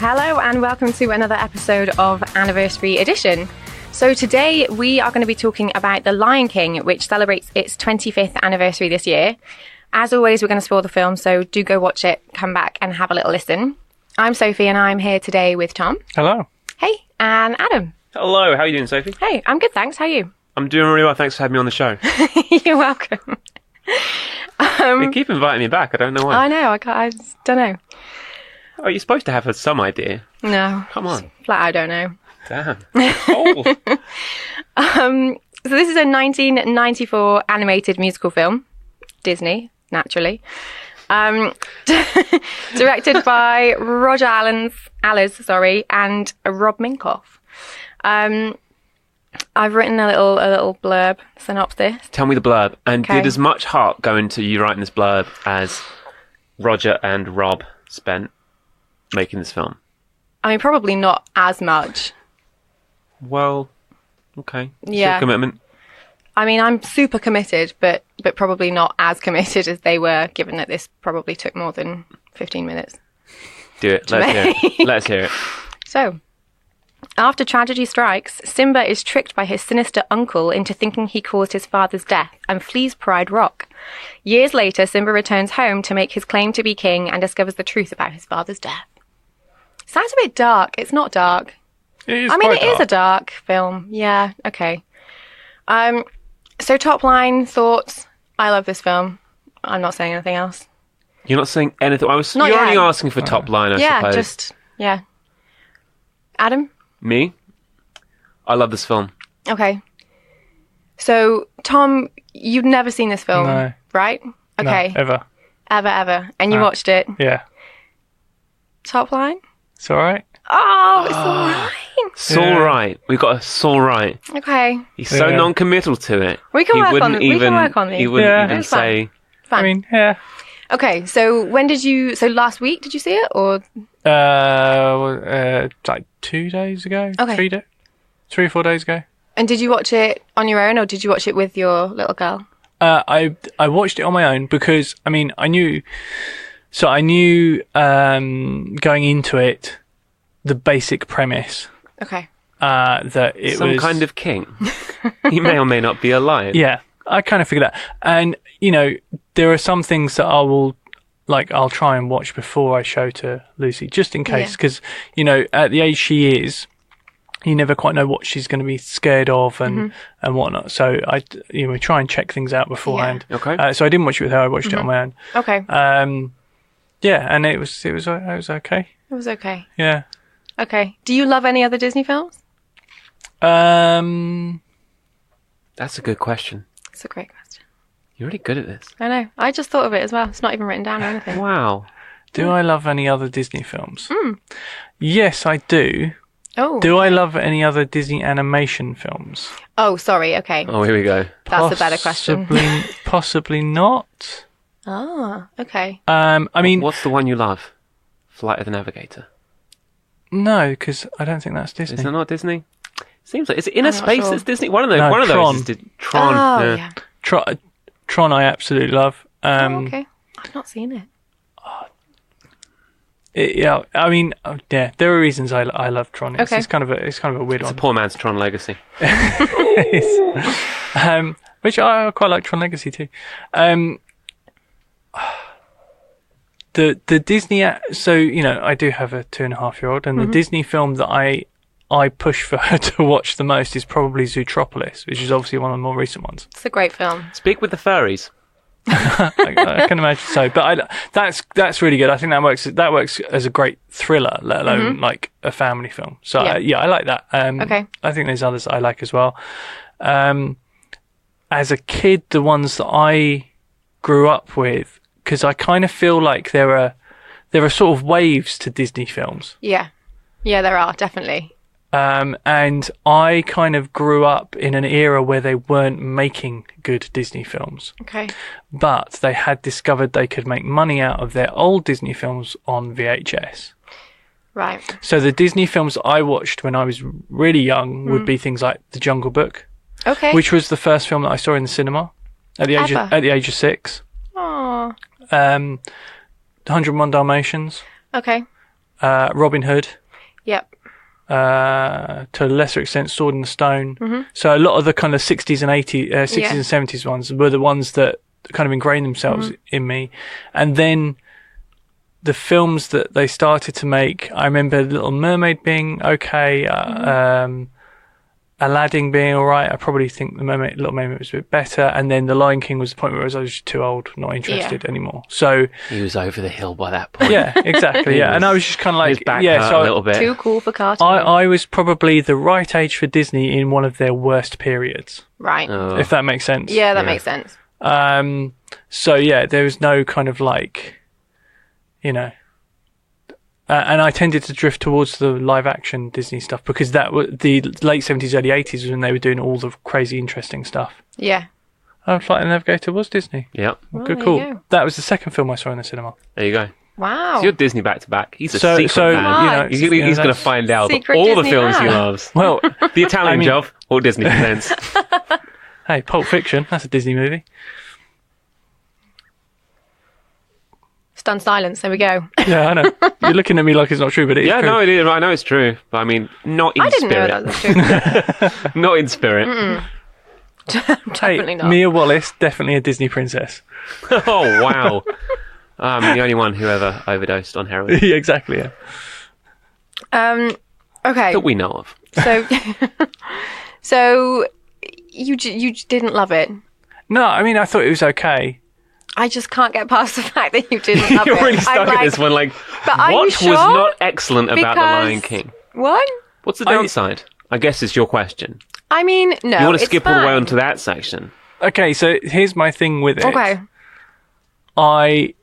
Hello and welcome to another episode of Anniversary Edition. So today we are going to be talking about The Lion King, which celebrates its 25th anniversary this year. As always, we're going to spoil the film, so do go watch it, come back and have a little listen. I'm Sophie and I'm here today with Tom. Hello. Hey, and Adam. Hello, how are you doing, Sophie? Hey, I'm good, thanks. How are you? I'm doing really well, thanks for having me on the show. You're welcome. You keep inviting me back, I don't know why. I know, I just don't know. Oh, you're supposed to have some idea. No. Come on. Flat, I don't know. Damn. Oh. So this is a 1994 animated musical film. Disney, naturally. Directed by Roger Allers, and Rob Minkoff. I've written a little blurb, synopsis. Tell me the blurb. And Okay. did as much heart go into you writing this blurb as Roger and Rob spent making this film? I mean, probably not as much. Well, okay. Yeah. It's your commitment. I mean, I'm super committed, but probably not as committed as they were, given that this probably took more than 15 minutes. Do it. Let's hear it. Let's hear it. So, after tragedy strikes, Simba is tricked by his sinister uncle into thinking he caused his father's death and flees Pride Rock. Years later, Simba returns home to make his claim to be king and discovers the truth about his father's death. Sounds a bit dark. It's not dark. It is I mean, quite it is a dark. dark film. Yeah, okay. So top line, thoughts. I love this film. I'm not saying anything else. You're not saying anything. Not You're only yet. asking for top line, I suppose. Adam? Me? I love this film. Okay. So, Tom, you've never seen this film, No. right? Okay. No, ever. Ever. And you No. watched it. Yeah. Top line? It's all right. Oh, it's all right. It's all right. We've got a all right. Okay. He's so Yeah. non-committal to it. We can He work on wouldn't it. We can even- work on it. He wouldn't Yeah. even It's fine. say... Fine. I mean, yeah. Okay, so so last week, did you see it? Or Like 2 days ago. Okay. 3 or 4 days ago. And did you watch it on your own or did you watch it with your little girl? I watched it on my own because I knew going into it the basic premise Okay. that it Some was kind of king. He may or may not be alive. Yeah, I kind of figured that. And, there are some things that I'll try and watch before I show to Lucy, just in case. Yeah. Because, at the age she is, you never quite know what she's going to be scared of and whatnot. So we try and check things out beforehand. Yeah. Okay. So I didn't watch it with her. I watched it on my own. Okay. Yeah, and it was okay. It was okay. Yeah. Okay. Do you love any other Disney films? That's a good question. It's a great question. You're really good at this. I know. I just thought of it as well. It's not even written down or anything. Wow. Do I love any other Disney films? Yes, I do. Oh. Do I love any other Disney animation films? Oh, sorry. Okay. Oh, here we go. That's a better question. Possibly not. Ah, okay. I mean, What's the one you love? Flight of the Navigator. no, because I don't think that's Disney. Is that not Disney? Seems like... Is it Inner I'm not Space sure. that's Disney? One of those. No, One of Tron. those is Tron. Oh, yeah. Tron, I absolutely love. Oh, okay. I've not seen it. Yeah, I mean, there are reasons I love Tron. It's, Okay. it's kind of a weird It's a one. poor man's Tron Legacy. Which I quite like Tron Legacy too. The Disney, so I do have a 2.5-year-old, and the Disney film that I push for her to watch the most is probably Zootropolis, which is obviously one of the more recent ones. It's a great film. Speak with the furries. I can imagine so, but that's really good. I think that works as a great thriller, let alone like a family film. So I like that. Okay. I think there's others that I like as well. As a kid, the ones that I grew up with, because I kind of feel like there are sort of waves to Disney films. Yeah. Yeah, there are, definitely. And I kind of grew up in an era where they weren't making good Disney films. Okay. But they had discovered they could make money out of their old Disney films on VHS. Right. So the Disney films I watched when I was really young would be things like The Jungle Book, Okay. which was the first film that I saw in the cinema at the age of 6. Aww. 101 Dalmatians. Okay. Robin Hood. Yep. To a lesser extent, Sword in the Stone. So a lot of the kind of 60s and 70s ones were the ones that kind of ingrained themselves in me. And then the films that they started to make, I remember Little Mermaid being okay, Aladdin being all right. I probably think Little Mermaid was a bit better, and then The Lion King was the point where I was just too old, not interested anymore. So he was over the hill by that point. Yeah, exactly. And I was just kind of like, his back hurt a little bit. Too cool for cartoons. I was probably the right age for Disney in one of their worst periods. Right. If that makes sense. Yeah, that makes sense. So yeah, there was no kind of like, you know. And I tended to drift towards the live-action Disney stuff because that was the late 70s, early 80s when they were doing all the crazy, interesting stuff. Yeah. Flight of the Navigator was Disney. Yep. Well, good call. That was the second film I saw in the cinema. There you go. Wow. So you're Disney back to back. He's a secret fan. You know, he's going to find out Secret all Disney the films fan. he loves. Well, The Italian Job, or Disney presents. Hey, Pulp Fiction, that's a Disney movie. Stunned silence. There we go. Yeah, I know. You're looking at me like it's not true, but it is true. No, it is. I know it's true. But I mean, not in I didn't spirit. know that was true. Not in spirit. Definitely not. Mia Wallace, definitely a Disney princess. Oh, wow. I'm the only one who ever overdosed on heroin Yeah, exactly, yeah. Okay. that we know of. So you didn't love it. No, I mean, I thought it was okay. I just can't get past the fact that you didn't love You're it. really stuck I'm at like, this one. Like, but are what you sure? was not excellent about The Because- Lion King? What? What's the downside? I guess is your question. I mean, no. You want to it's skip all the way fine. onto that section? Okay, so here's my thing with it. Okay. I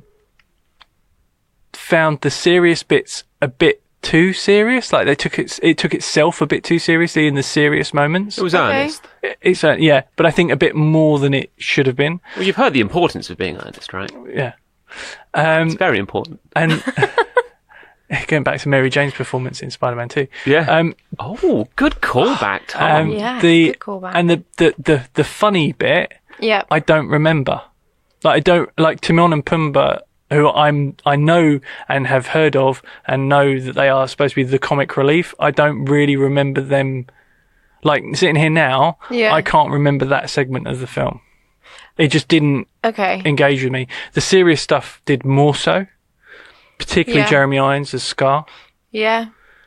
found the serious bits a bit too serious. Like it took itself a bit too seriously in the serious moments. It was Okay. earnest. It's yeah, but I think a bit more than it should have been. Well, you've heard the importance of being earnest, right? Yeah. It's very important. And going back to Mary Jane's performance in Spider-Man 2. Yeah. Oh, good callback, Tom. Yeah, the good callback. and the funny bit Yeah. I don't remember. Like I don't like Timon and Pumbaa, who I know and have heard of and know that they are supposed to be the comic relief. I don't really remember them. Like sitting here now, Yeah. I can't remember that segment of the film. It just didn't Okay. engage with me. The serious stuff did more so, particularly Yeah. Jeremy Irons as Scar. Yeah.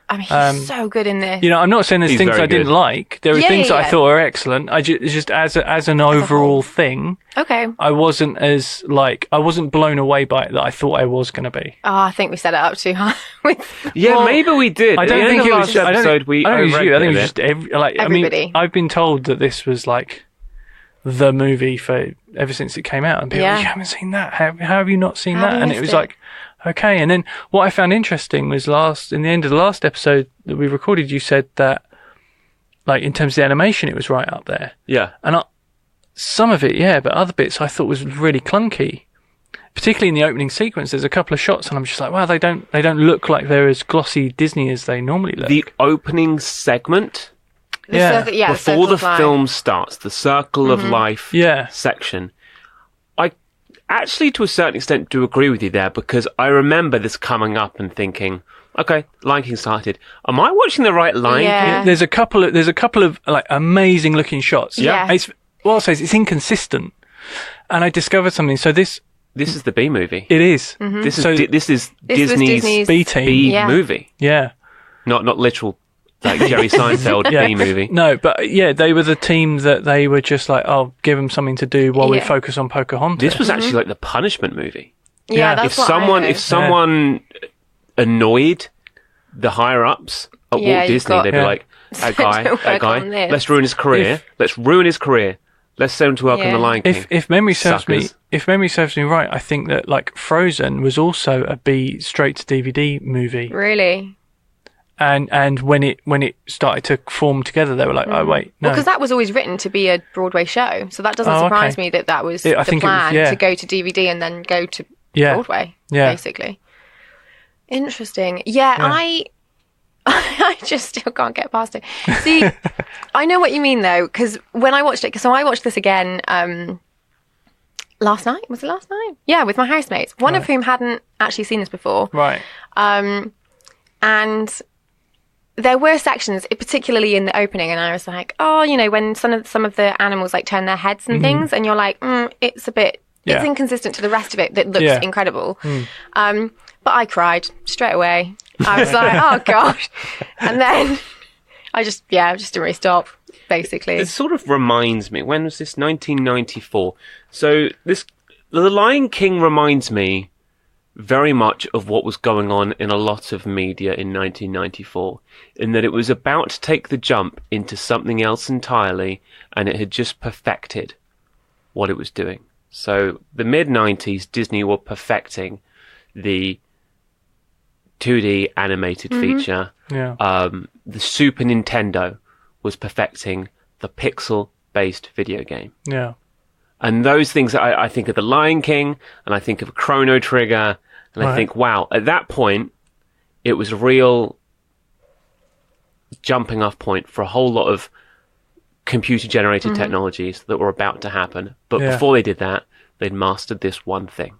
I mean, he's so good in this. You know, I'm not saying there's He's things very I didn't good. like. There were Yeah, things yeah, that I yeah. thought were excellent. It's just as an overall thing, Okay. I wasn't blown away by it that I thought I was going to be. Oh, I think we set it up too high. Yeah, Well, maybe we did. I don't At the think end it of was. last episode, we I don't think it was you. I think it was overrated just Everybody. I've been told that this was like the movie for ever since it came out, and people, Yeah. you haven't seen that. How have you not seen How have that? you And it missed was it? like, okay. And then what I found interesting was in the end of the last episode that we recorded, you said that, like in terms of the animation, it was right up there. Yeah. And some of it, yeah, but other bits I thought was really clunky. Particularly in the opening sequence, there's a couple of shots, and I'm just like, wow, they don't look like they're as glossy Disney as they normally look. The opening segment Yeah. before the film starts, the Circle of Life Yeah. section. I actually, to a certain extent, do agree with you there because I remember this coming up and thinking, okay, Lion King started. Am I watching the right Lion Yeah. King? There's a couple of like amazing looking shots. Yeah. It's well, I'll say it's inconsistent, and I discovered something. So this This is the B movie. it is. This is So- this is This was Disney's Disney's- B team. B Yeah. movie, Yeah. not literal like Jerry Seinfeld Yeah. B movie. No, but yeah, they were the team that they were just like, oh, give them something to do while we Yeah. focus on Pocahontas. This was actually like the punishment movie. Yeah, Yeah. that's If what someone I if heard. someone annoyed the higher ups at Yeah, Walt you've Disney, got- they'd be Yeah. like, that Don't work guy, on this. let's ruin his career. Let's ruin his career. Let's send him to work on Yeah. the Lion King. if memory serves Suckers. me right, I think that like Frozen was also a B straight to DVD movie. Really? And when it started to form together, they were like, oh wait, no. Well, because that was always written to be a Broadway show, so that doesn't Oh, surprise okay. me that was Yeah, I the think it was- plan yeah. to go to DVD and then go to Yeah. Broadway, Yeah. basically. Interesting. Yeah, Yeah. I just still can't get past it. See, I know what you mean though, because when I watched it, so I watched this again last night. Was it last night? Yeah, with my housemates, one of whom hadn't actually seen this before. Right. And there were sections, particularly in the opening, and I was like, oh, you know, when some of the animals like turn their heads and things, and you're like, it's a bit, it's inconsistent to the rest of it that looks incredible. But I cried straight away. I was like, oh gosh. And then I just didn't really stop, basically. It sort of reminds me, when was this? 1994. So The Lion King reminds me very much of what was going on in a lot of media in 1994, in that it was about to take the jump into something else entirely, and it had just perfected what it was doing. So the mid-90s, Disney were perfecting the 2D animated feature. The Super Nintendo was perfecting the pixel-based video game. And those things, I think of The Lion King, and I think of Chrono Trigger, and I think, wow, at that point, it was a real jumping off point for a whole lot of computer-generated technologies that were about to happen. But before they did that, they'd mastered this one thing.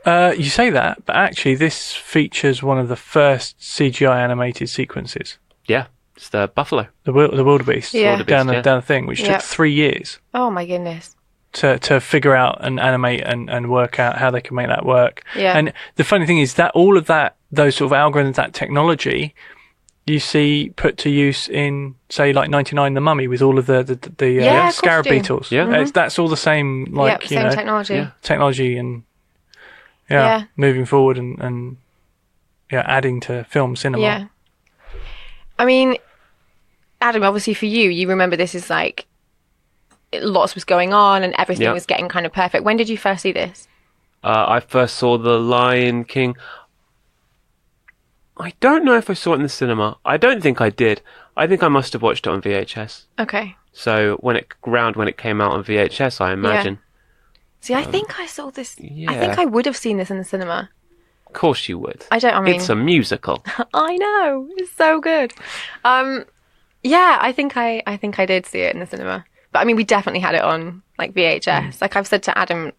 You say that, but actually this features one of the first CGI animated sequences. Yeah. It's the buffalo. The wildebeest. Yeah. Down the thing, which took 3 years. Oh, my goodness. To figure out and animate and work out how they can make that work. Yeah. And the funny thing is that all of that, those sort of algorithms, that technology, you see put to use in, say, like 99 The Mummy with all of the scarab beetles. Yeah. That's all the same, like, same technology. Yeah. Technology and moving forward and adding to film cinema. Yeah. I mean, Adam, obviously for you remember this is like lots was going on and everything was getting kind of perfect. When did you first see this? I first saw The Lion King. I don't know if I saw it in the cinema. I don't think I did. I think I must have watched it on VHS. Okay. So when it came out on VHS, I imagine. Yeah. See, I think I saw this. Yeah. I think I would have seen this in the cinema. Of course you would. I mean, it's a musical. I know. It's so good. Yeah, I think I did see it in the cinema. But I mean, we definitely had it on like VHS. Like I've said to Adam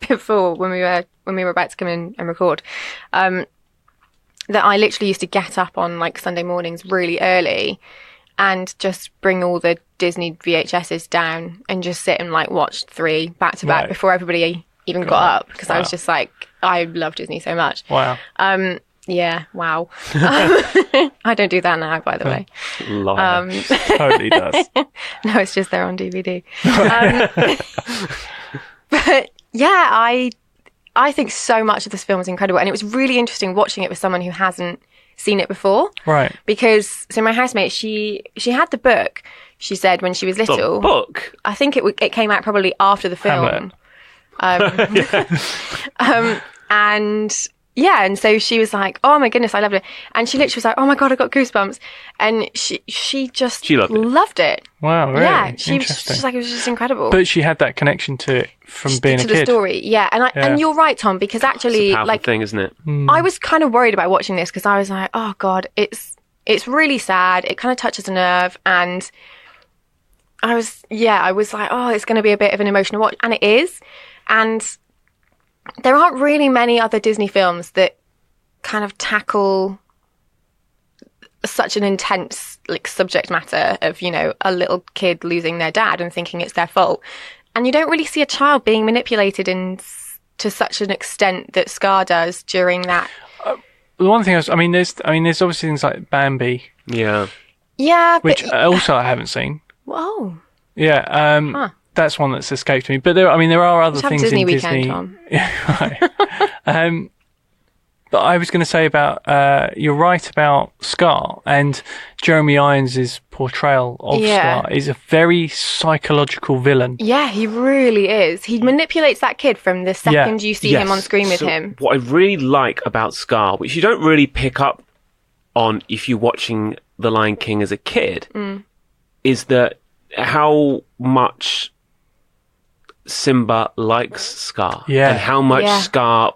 before when we were about to come in and record, that I literally used to get up on like Sunday mornings really early and just bring all the Disney VHSs down and just sit and like watch 3 back to back before everybody even got up, because I was just like, I love Disney so much. Wow. Yeah, wow. I don't do that now, by the way. Totally does. No, it's just there on DVD. But yeah, I think so much of this film is incredible, and it was really interesting watching it with someone who hasn't seen it before. Right. Because so my housemate, she had the book. She said when she was little. The book. I think it came out probably after the film. And so she was like, oh my goodness, I loved it. And she literally was like, oh my God, I got goosebumps. And she loved it. Wow, really? Yeah, she's like, it was just incredible. But she had that connection to it from being a kid. To the story, yeah. And you're right, Tom, because actually, it's a powerful thing, isn't it? I was kind of worried about watching this because I was like, oh God, it's really sad. It kind of touches a nerve. And I was like, oh, it's going to be a bit of an emotional watch. And it is. And there aren't really many other Disney films that kind of tackle such an intense like subject matter of, you know, a little kid losing their dad and thinking it's their fault. And you don't really see a child being manipulated to such an extent that Scar does during that. The one thing there's obviously things like Bambi. Yeah. Yeah. Which also I haven't seen. Whoa. Yeah. That's one that's escaped me. But there are other things Disney in weekend, Disney. Tom. Yeah, right. But I was going to say about you're right about Scar, and Jeremy Irons' portrayal of Scar is a very psychological villain. Yeah, he really is. He manipulates that kid from the second you see him on screen with him. What I really like about Scar, which you don't really pick up on if you're watching The Lion King as a kid, is that how much Simba likes Scar, and how much Scar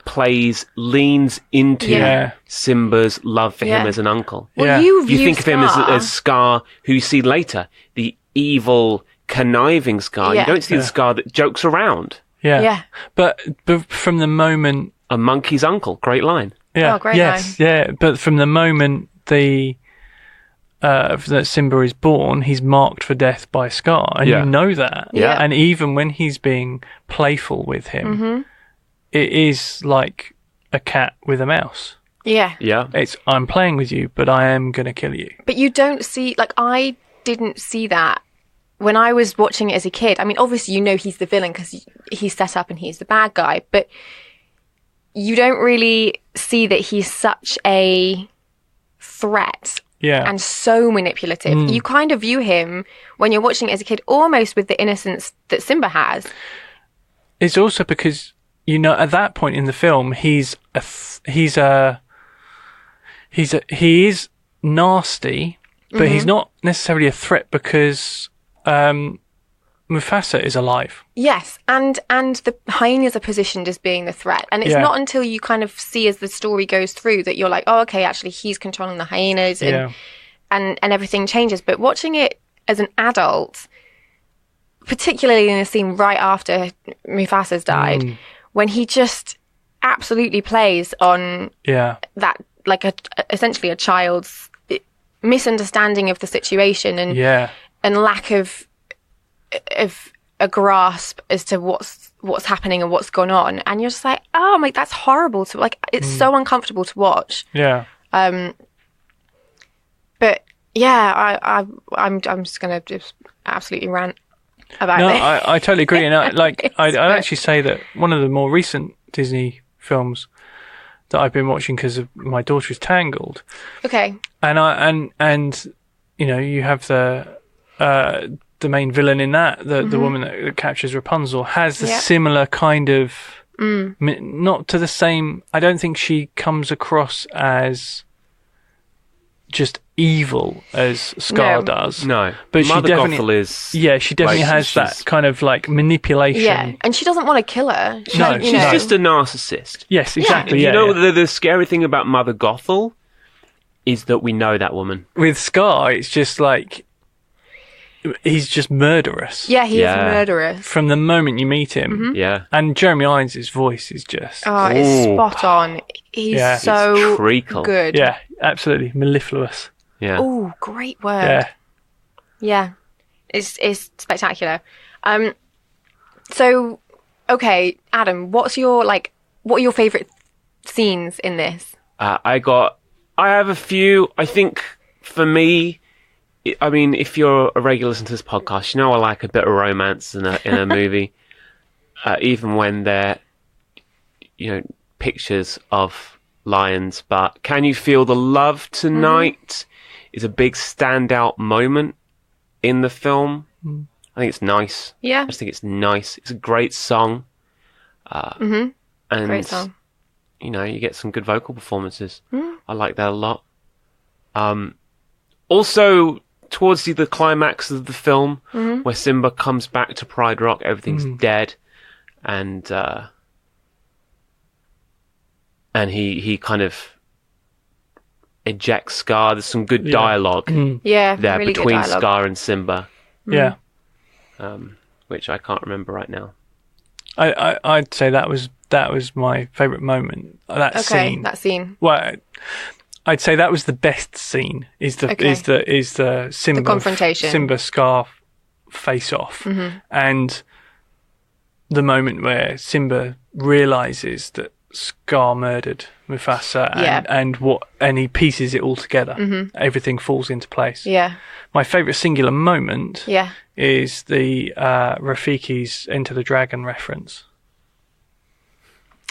leans into Simba's love for him as an uncle. Well, you think of him as Scar, who you see later, the evil, conniving Scar. You don't see the Scar that jokes around. But from the moment a monkey's uncle, great line. Yeah. Oh, great yes. line. Yeah. But from the moment that Simba is born, he's marked for death by Scar, and you know that. Yeah. And even when he's being playful with him, it is like a cat with a mouse. Yeah. Yeah. It's, I'm playing with you, but I am going to kill you. But you don't see, like, I didn't see that when I was watching it as a kid. I mean, obviously, you know he's the villain because he's set up and he's the bad guy, but you don't really see that he's such a threat. Yeah. And so manipulative. You kind of view him, when you're watching it as a kid, almost with the innocence that Simba has. It's also because, you know, at that point in the film, he is nasty, but he's not necessarily a threat because Mufasa is alive. Yes, and the hyenas are positioned as being the threat. And it's not until you kind of see as the story goes through that you're like, oh, okay, actually he's controlling the hyenas and everything changes. But watching it as an adult, particularly in a scene right after Mufasa's died, when he just absolutely plays on that, like essentially a child's misunderstanding of the situation and lack of a grasp as to what's happening and what's gone on, and you're just like, oh my, that's horrible to, like, it's so uncomfortable to watch. But yeah, I'm just gonna just absolutely rant about it. I totally agree. And I'd actually say that one of the more recent Disney films that I've been watching because of my daughter is Tangled. Okay. And you know, you have the main villain in that, the woman that captures Rapunzel, has a similar kind of not to the same. I don't think she comes across as just evil as Scar does. No, but Mother she definitely Gothel is. Yeah, she definitely has that kind of like manipulation. Yeah, and she doesn't want to kill her. She's just a narcissist. Yes, exactly. You know, the scary thing about Mother Gothel is that we know that woman. With Scar, it's just like he's just murderous. Yeah, he is murderous. From the moment you meet him. Yeah. And Jeremy Irons' voice is just... Oh, it's spot on. He's so treacle. good. Yeah, absolutely. Mellifluous. Yeah. Oh, great word. Yeah. It's spectacular. So, okay, Adam, what are your favourite scenes in this? I have a few. I think, for me... I mean, if you're a regular listener to this podcast, you know I like a bit of romance in a movie, even when they're, you know, pictures of lions. But Can You Feel the Love Tonight is a big standout moment in the film. I think it's nice. Yeah. I just think it's nice. It's a great song. And, great song. You know, you get some good vocal performances. I like that a lot. Also... towards the climax of the film, where Simba comes back to Pride Rock, everything's dead, and he kind of ejects Scar. There's some good dialogue there really between good dialogue. Scar and Simba. Yeah. Which I can't remember right now. I'd say that was my favourite moment. That scene. Well, I'd say that was the best scene. Is the Simba the confrontation, Simba Scar face off, and the moment where Simba realizes that Scar murdered Mufasa, and he pieces it all together. Everything falls into place. Yeah. My favourite singular moment. Is the Rafiki's Enter the Dragon reference.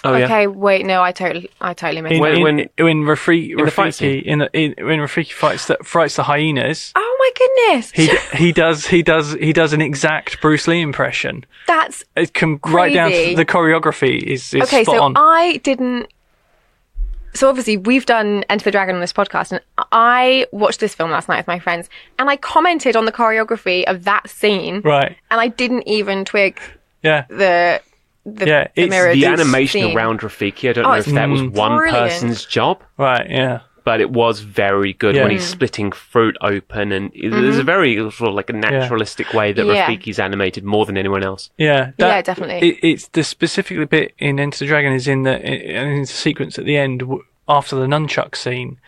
Oh, okay, wait, no, I totally missed when Rafiki fights the hyenas. Oh my goodness! He does an exact Bruce Lee impression. That's crazy. Right down to the choreography is okay. Spot on. I didn't. So obviously we've done Enter the Dragon on this podcast, and I watched this film last night with my friends, and I commented on the choreography of that scene. Right. And I didn't even twig. Yeah. The animation scene around Rafiki. I don't know if that was one person's job. Right, yeah. But it was very good when he's splitting fruit open, and there's a very sort of like a naturalistic way that Rafiki's animated more than anyone else. Yeah, definitely. It's the specifically bit in Enter the Dragon is in the sequence at the end after the nunchuck scene.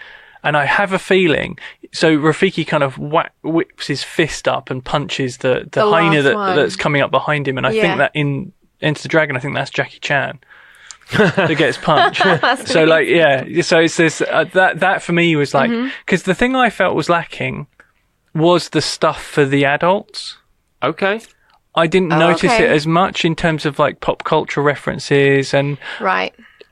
And I have a feeling, so Rafiki kind of whips his fist up and punches the hyena that's coming up behind him. And I think that in Enter the Dragon, I think that's Jackie Chan that gets punched. So like, so it's this, that for me was like, because the thing I felt was lacking was the stuff for the adults. Okay. I didn't notice it as much in terms of like pop culture references and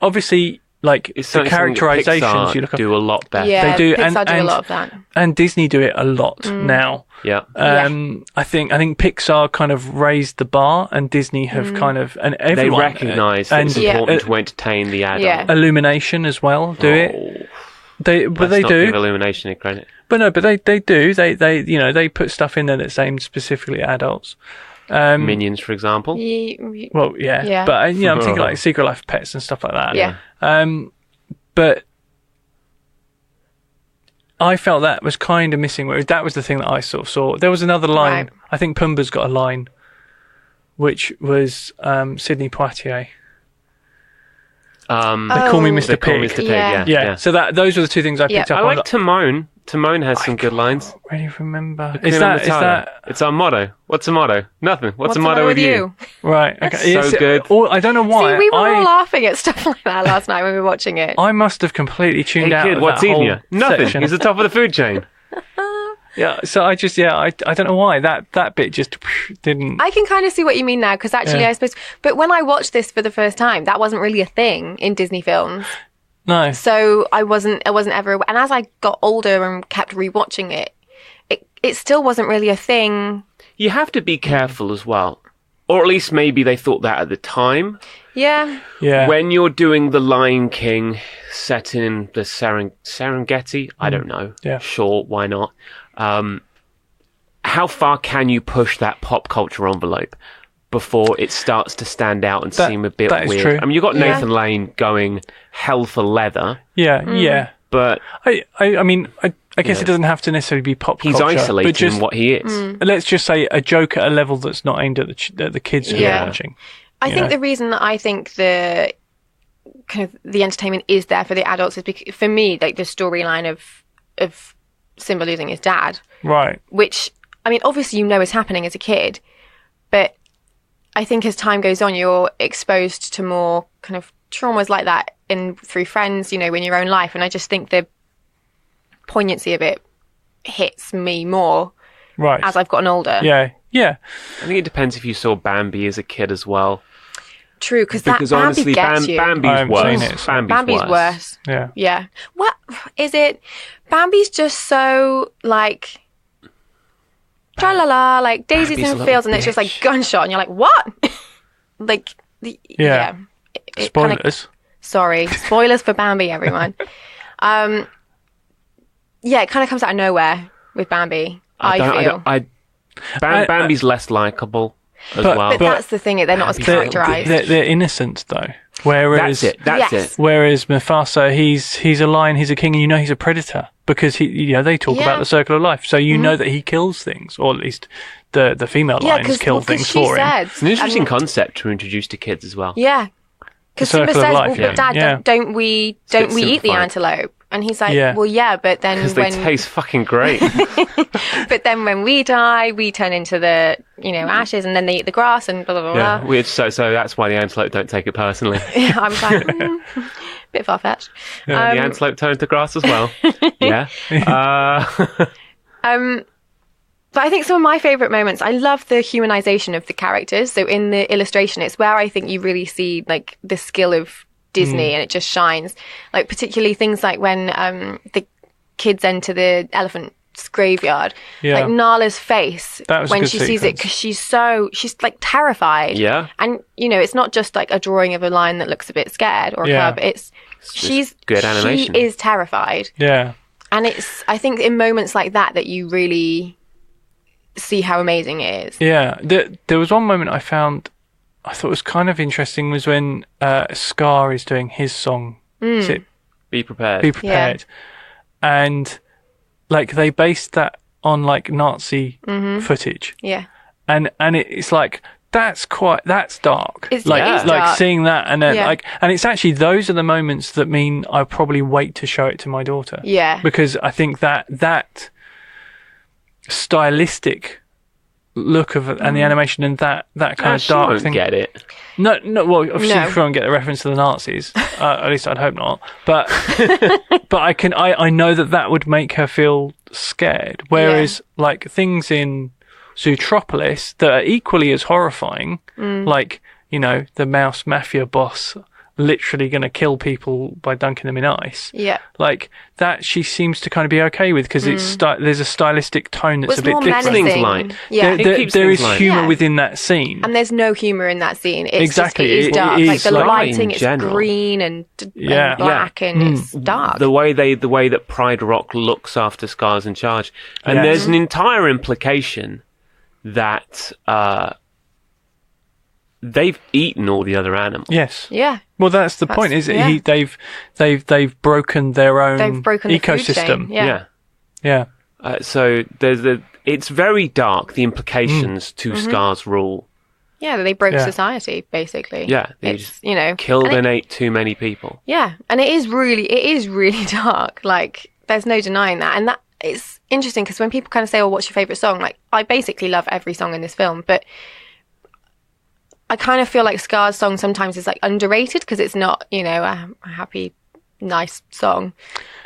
obviously like the characterizations you look at do a lot better. Yeah, they do, Pixar do a lot of that, and Disney do it a lot now. Yeah. I think Pixar kind of raised the bar, and Disney have kind of and everyone they recognise that it's important to entertain the adult. Yeah. Illumination as well do it. They do. Give Illumination a credit. But they do. They put stuff in there that's aimed specifically at adults. Minions, for example. Well, yeah. But I'm thinking like Secret Life of Pets and stuff like that. Yeah. But I felt that was kind of missing. That was the thing that I sort of saw. There was another line. Right. I think Pumbaa's got a line, which was Sidney Poitier. They call me Mr. Pig. Call Mr. Pig. Yeah. So those were the two things I picked up I on. like Timon. Timon has some good lines. I can't really remember. Is that? It's our motto. What's the motto? Nothing. What's the motto with you? Right. Okay. So good. I don't know why. See, we were all laughing at stuff like that last night when we were watching it. I must have completely tuned out. Kid, of what's that eating whole you? Nothing. section. He's the top of the food chain. Yeah. So I just I don't know why that bit just didn't. I can kind of see what you mean now, because actually I suppose. But when I watched this for the first time, that wasn't really a thing in Disney films. No. So I wasn't ever, and as I got older and kept rewatching it, it still wasn't really a thing. You have to be careful as well, or at least maybe they thought that at the time. Yeah. Yeah. When you're doing The Lion King set in the Serengeti, I don't know. Yeah. Sure, why not? How far can you push that pop culture envelope before it starts to stand out and seem a bit that is weird? true. I mean, you've got Nathan Lane going hell for leather. Yeah. But I mean, I guess it doesn't have to necessarily be pop culture. He's isolating but just, what he is. Let's just say a joke at a level that's not aimed at the kids who are watching. I think the reason that I think the kind of the entertainment is there for the adults is because, for me, like the storyline of Simba losing his dad, right? Which, I mean, obviously is happening as a kid, but I think as time goes on, you're exposed to more kind of traumas like that through friends, in your own life, and I just think the poignancy of it hits me more as I've gotten older. Yeah. I think it depends if you saw Bambi as a kid as well. True, because honestly, gets you. Bambi's worse. Bambi's worse. Yeah. What is it? Bambi's just so like, tra la la, like daisies in fields, and it's just like gunshot, and you're like, what? Spoilers. Sorry, spoilers for Bambi, everyone. It kind of comes out of nowhere with Bambi. Bambi's less likable as well. But that's the thing; they're not as characterized. They're innocent though. Whereas that's it. Whereas Mufasa, he's a lion, he's a king, and he's a predator because they talk about the circle of life, so know that he kills things, or at least the female lions kill things for him. It's an interesting concept to introduce to kids as well. Yeah, because Simba says, "But Dad, don't we eat the antelope?" And he's like, well, yeah, but then because they taste fucking great. But then when we die, we turn into the ashes, and then they eat the grass and blah blah blah. Weird. So that's why the antelope don't take it personally. I was like, bit far fetched. The antelope turned to grass as well. Yeah. But I think some of my favourite moments, I love the humanisation of the characters. So in the illustration, it's where I think you really see like the skill of Disney, and it just shines. Like particularly things like when the kids enter the elephant's graveyard, like Nala's face when she sees it, because she's like terrified. Yeah, and it's not just like a drawing of a lion that looks a bit scared or a cub. She's good animation. She is terrified. Yeah, and I think in moments like that you really see how amazing it is. Yeah, there was one moment I thought was kind of interesting was when Scar is doing his song. Is it Be Prepared? Be Prepared. Yeah. And like they based that on like Nazi footage. Yeah. And it's like that's dark. It's like dark. seeing that, and then Yeah. and it's actually those are the moments that mean I'll probably wait to show it to my daughter. Yeah. Because I think that stylistic look of and the animation and that kind of She dark won't thing. get it. No. Well, obviously, No. you won't get the reference to the Nazis. At least I'd hope not. But I know that would make her feel scared. Whereas, like things in Zootropolis that are equally as horrifying, like the mouse mafia boss literally going to kill people by dunking them in ice. Yeah. Like that, she seems to kind of be okay with because it's there's a stylistic tone that's It's a bit more different. menacing. Things light. Yeah. It keeps There things is light. humour Yeah. within that scene. And there's no humour in that scene. It's Exactly. Just, it is dark. It Like is the like- lighting, in it's general. green and Yeah. black, and it's dark. The way that Pride Rock looks after Scars in Charge, and Yes. there's an entire implication that they've eaten all the other animals. Yes. Yeah. Well, that's the point. Is yeah. they've broken their own They've broken the food ecosystem. chain. Yeah. Yeah. So it's very dark. The implications to Scar's rule. Yeah, they broke Yeah. society, basically. Yeah, they It's, just and killed it- and ate too many people. Yeah, and it is really dark. Like, there's no denying that. And that it's interesting because when people kind of say, "Oh, what's your favorite song?" Like, I basically love every song in this film, but I kind of feel like Scar's song sometimes is like underrated because it's not, a happy, nice song.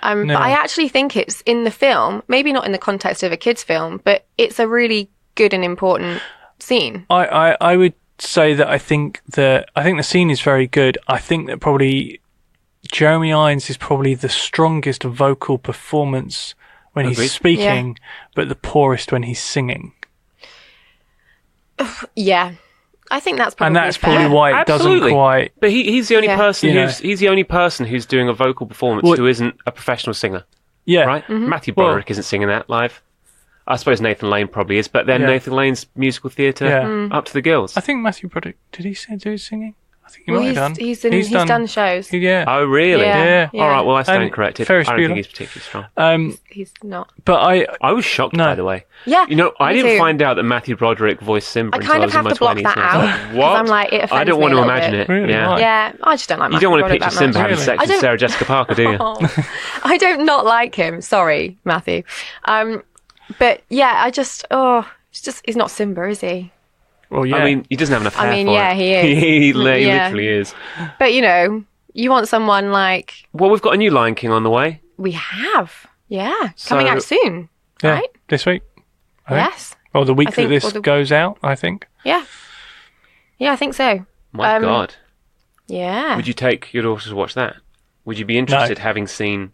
No. But I actually think it's in the film, maybe not in the context of a kid's film, but it's a really good and important scene. I would say that I think the scene is very good. I think that probably Jeremy Irons is probably the strongest vocal performance when Agreed. he's speaking, but the poorest when he's singing. Yeah. I think that's probably And that's fair. probably why it Absolutely. doesn't quite. But he's the only Yeah. person You know. he's the only person who's doing a vocal performance Well- who isn't a professional singer, Yeah. right? Matthew Well- Broderick isn't singing that live. I suppose Nathan Lane probably is, but then Yeah. Nathan Lane's musical theatre Yeah. up to the gills. I think Matthew Broderick, did he do his singing? I think he Well, might have done. he's done shows. Yeah. Oh, really? Yeah. Yeah. All right, well, I stand And corrected. Ferris I don't Bueller. think he's particularly strong. He's not. But I was shocked, No. by the way. Yeah. I me didn't too. find out that Matthew Broderick voiced Simba I until kind I of was in have my to block 20s. that and I was out. like, 'Cause what? I'm like, it offends I don't me want a to little imagine bit. it. Really? Yeah. Why? Yeah, I just don't like You Matthew don't want to Broderick picture that much. Simba having Really? sex I with don't- Sarah Jessica Parker, do you? Oh, I don't not like him. Sorry, Matthew. But yeah, he's not Simba, is he? well, yeah. I mean, he doesn't have enough hair for yeah, it. he is. he Yeah. literally is. But you want someone like Well, we've got a new Lion King on the way. we have. Yeah, coming out soon, yeah, right? this week. I think. Yes. Or the week I think- that this or the- goes out, I think. Yeah. Yeah, I think so. My God. Yeah. Would you take your daughter to watch that? Would you be interested having seen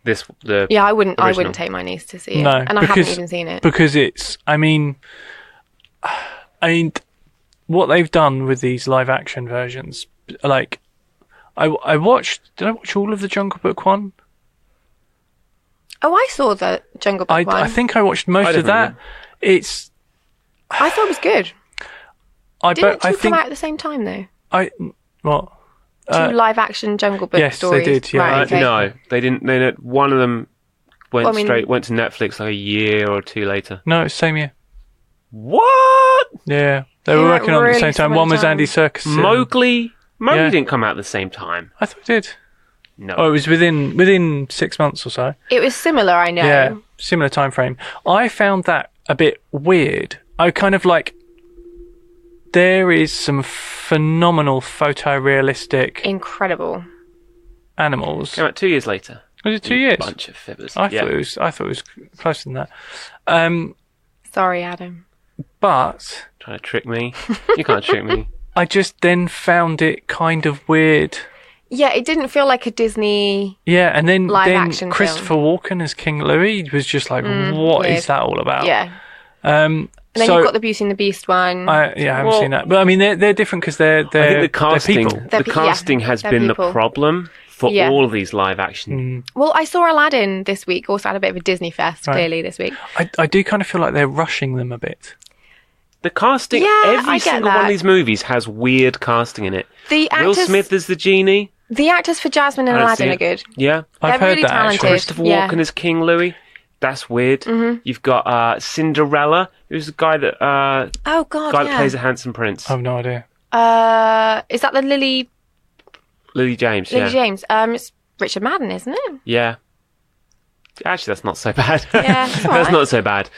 this? Yeah, I wouldn't original? take my niece to see it. No, And I haven't even seen it. Because it's, I mean, what they've done with these live action versions, like, did I watch all of the Jungle Book one? Oh, I saw the Jungle Book one. I think I watched most I of don't that. know. It's, I thought it was good. I Didn't bet, I two think, come out at the same time, though? what? Two live-action Jungle Book yes, they stories. did, yeah. Right, okay. No, they didn't. One of them went Well, I mean- went to Netflix like a year or two later. No, it's same year. What? Yeah. They were Yeah, working on it at the really same time. similar One was time. Andy Serkis. Mowgli Yeah. didn't come out at the same time. I thought it did. No. Oh, it was within 6 months or so. It was similar, I know. Yeah, similar time frame. I found that a bit weird. I kind of like. There is some phenomenal photorealistic Incredible. animals. Came out 2 years later. Was it 2 years? Bunch of fibbers. I thought it was closer than that. Sorry, Adam. But Trying to trick me. You can't trick me. I just then found it kind of weird. Yeah, it didn't feel like a Disney... Yeah, and then Live action Christopher Walken as King Louis was just like, what is weird. that all about? Yeah. And And then you've got the Beauty and the Beast one. I haven't Well- seen that, but I mean they're different because they're I think the casting, people. They're the casting yeah, has they're been people. the problem for Yeah. all of these live action. Well, I saw Aladdin this week. Also had a bit of a Disney fest, Right. clearly, this week. I do kind of feel like they're rushing them a bit. The casting, Yeah, I every get single one that. of these movies has weird casting in it. The Will actors, Smith as the genie. the actors for Jasmine and I don't see Aladdin are it. good. Yeah. I've They're heard really that talented. actually. Christopher Yeah. Walken as King Louis. That's weird. Mm-hmm. You've got Cinderella, who's the guy that Oh God, that plays a handsome prince. I have no idea. Is that the Lily James. James? It's Richard Madden, isn't it? Yeah. Actually, that's not so bad. Yeah, it's all that's right. not so bad.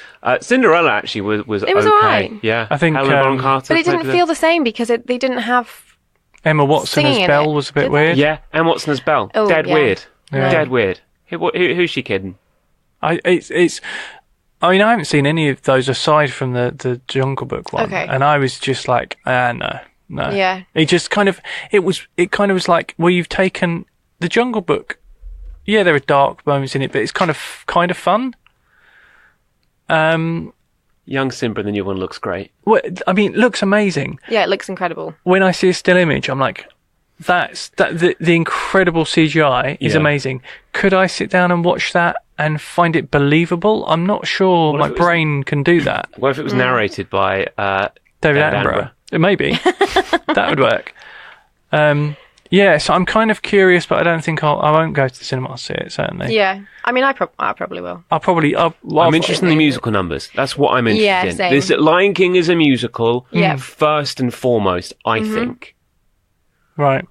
Cinderella actually was It was okay. all right. Yeah, I think, Helen Bonham Carter. But it didn't feel the same because they didn't have. Emma Watson Singing as in Belle it, was a bit did they? weird. Yeah, and Watson as Belle. Oh, Dead yeah. weird. Yeah. Dead weird. Who's she kidding? I haven't seen any of those aside from the Jungle Book one. Okay. And I was just like, no. Yeah. It just kind of was like, well, you've taken the Jungle Book. Yeah, there are dark moments in it, but it's kind of fun. Young Simba, the new one, looks great. Well, I mean, it looks amazing. Yeah, it looks incredible. When I see a still image, I'm like, the incredible CGI is Yeah. amazing. Could I sit down and watch that and find it believable? I'm not sure What my if it was- brain can do that. What if it was narrated by David Attenborough. Maybe. That would work. Yeah, so I'm kind of curious, but I don't think I won't go to the cinema to see it, certainly. Yeah, I mean, I probably will. I'm interested in the musical numbers. That's what I'm interested Yeah, in. same. This Lion King is a musical, Yeah. first and foremost, I think. Right.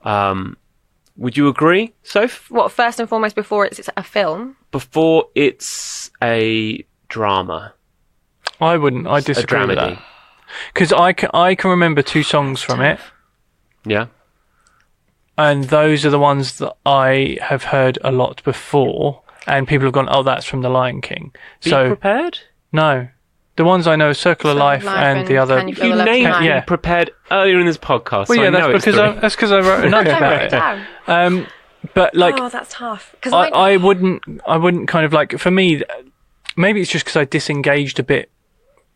Would you agree, Soph? What, first and foremost, before it's a film? Before it's a drama, I wouldn't. I a disagree with dramedy. that. Because I can remember 2 songs from it, Yeah. and those are the ones that I have heard a lot before, and people have gone, oh, that's from The Lion King. Be So, prepared. no. The ones I know are Circle of Life and the other... Can You Feel You the Love named Tonight? me yeah. prepared earlier in this podcast. Well, so yeah, I know that's it's because I wrote a note Don't about write it it. down. But like, Oh, that's tough. Because I wouldn't kind of like, for me, maybe it's just because I disengaged a bit